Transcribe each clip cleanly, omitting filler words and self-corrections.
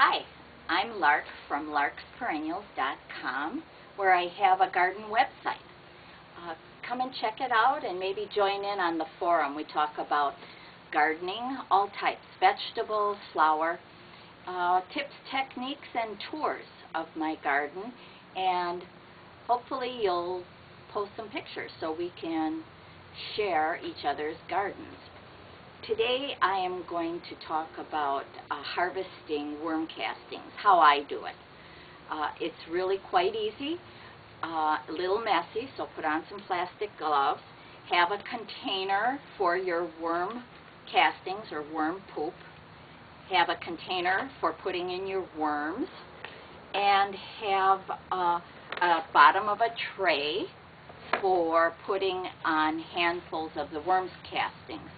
Hi, I'm Lark from Lark'sperennials.com, where I have a garden website. Come and check it out and maybe join in on the forum. We talk about gardening, all types, vegetables, flower, tips, techniques, and tours of my garden. And hopefully you'll post some pictures so we can share each other's gardens. Today I am going to talk about harvesting worm castings, how I do it. It's really quite easy, a little messy, so put on some plastic gloves. Have a container for your worm castings or worm poop. Have a container for putting in your worms, and have a bottom of a tray for putting on handfuls of the worms castings.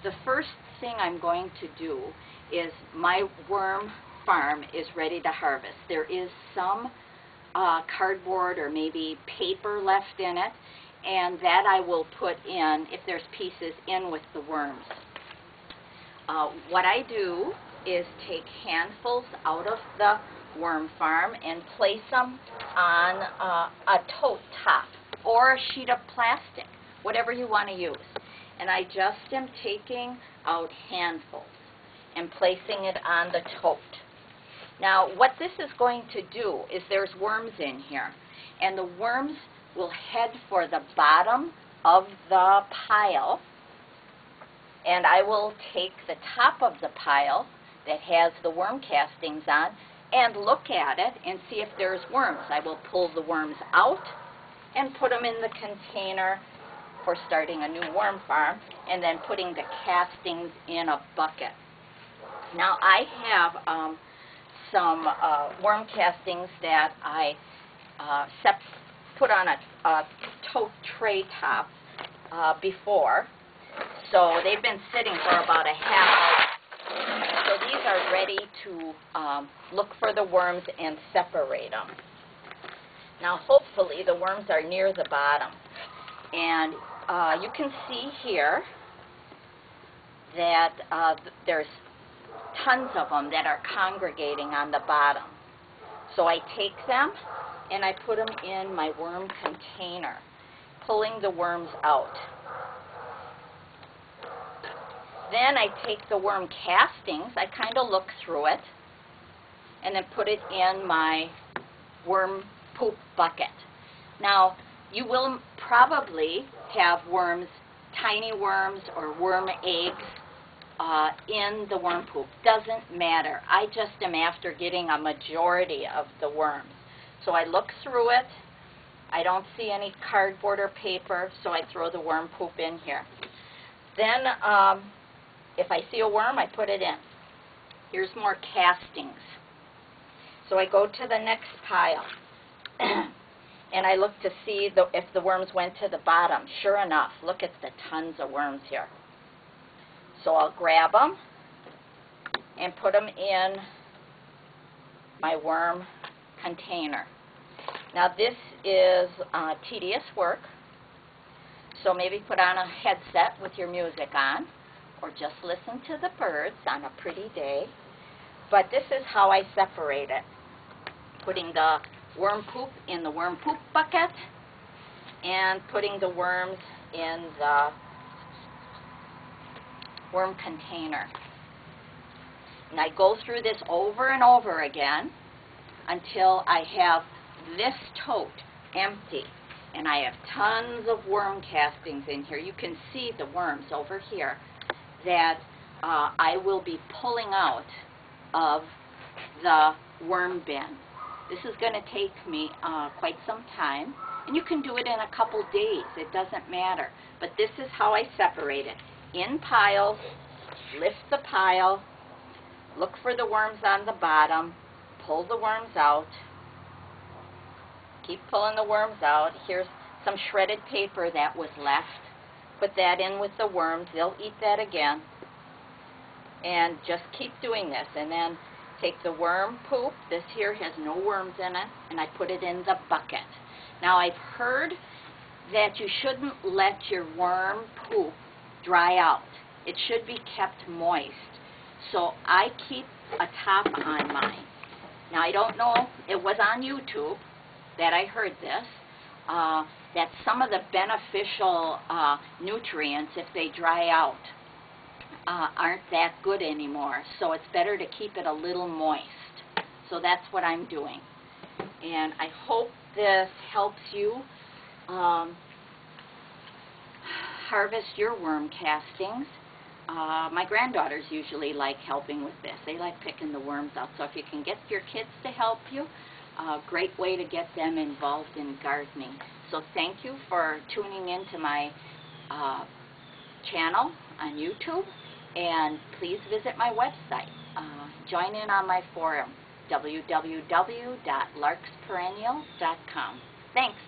The first thing I'm going to do is my worm farm is ready to harvest. There is some cardboard or maybe paper left in it, and that I will put in, if there's pieces, in with the worms. What I do is take handfuls out of the worm farm and place them on a tote top or a sheet of plastic, whatever you want to use. And I just am taking out handfuls and placing it on the tote. Now, what this is going to do is there's worms in here, and the worms will head for the bottom of the pile, and I will take the top of the pile that has the worm castings on and look at it and see if there's worms. I will pull the worms out and put them in the container for starting a new worm farm, and then putting the castings in a bucket. Now I have some worm castings that I put on a tote tray top before, so they've been sitting for about a half hour. So these are ready to look for the worms and separate them. Now hopefully the worms are near the bottom, and you can see here that there's tons of them that are congregating on the bottom. So I take them and I put them in my worm container, pulling the worms out. Then I take the worm castings, I kind of look through it, and then put it in my worm poop bucket. Now, you will probably have worms, tiny worms or worm eggs in the worm poop. Doesn't matter. I just am after getting a majority of the worms. So I look through it. I don't see any cardboard or paper, so I throw the worm poop in here. Then if I see a worm, I put it in. Here's more castings. So I go to the next pile. And I look to see if the worms went to the bottom. Sure enough, look at the tons of worms here. So I'll grab them and put them in my worm container. Now this is tedious work, so maybe put on a headset with your music on, or just listen to the birds on a pretty day. But this is how I separate it. Putting the worm poop in the worm poop bucket and putting the worms in the worm container. And I go through this over and over again until I have this tote empty. And I have tons of worm castings in here. You can see the worms over here that I will be pulling out of the worm bin. This is going to take me quite some time, and you can do it in a couple days. It doesn't matter. But this is how I separate it. In piles, lift the pile, look for the worms on the bottom, pull the worms out, keep pulling the worms out. Here's some shredded paper that was left. Put that in with the worms. They'll eat that again. And just keep doing this. And then take the worm poop, this here has no worms in it, and I put it in the bucket. Now I've heard that you shouldn't let your worm poop dry out. It should be kept moist. So I keep a top on mine. Now, I don't know, it was on YouTube that I heard this, that some of the beneficial nutrients, if they dry out, aren't that good anymore. So it's better to keep it a little moist. So that's what I'm doing. And I hope this helps you harvest your worm castings. My granddaughters usually like helping with this. They like picking the worms out. So if you can get your kids to help you, great way to get them involved in gardening. So thank you for tuning in to my channel on YouTube, and please visit my website. Join in on my forum, www.larksperennial.com. Thanks.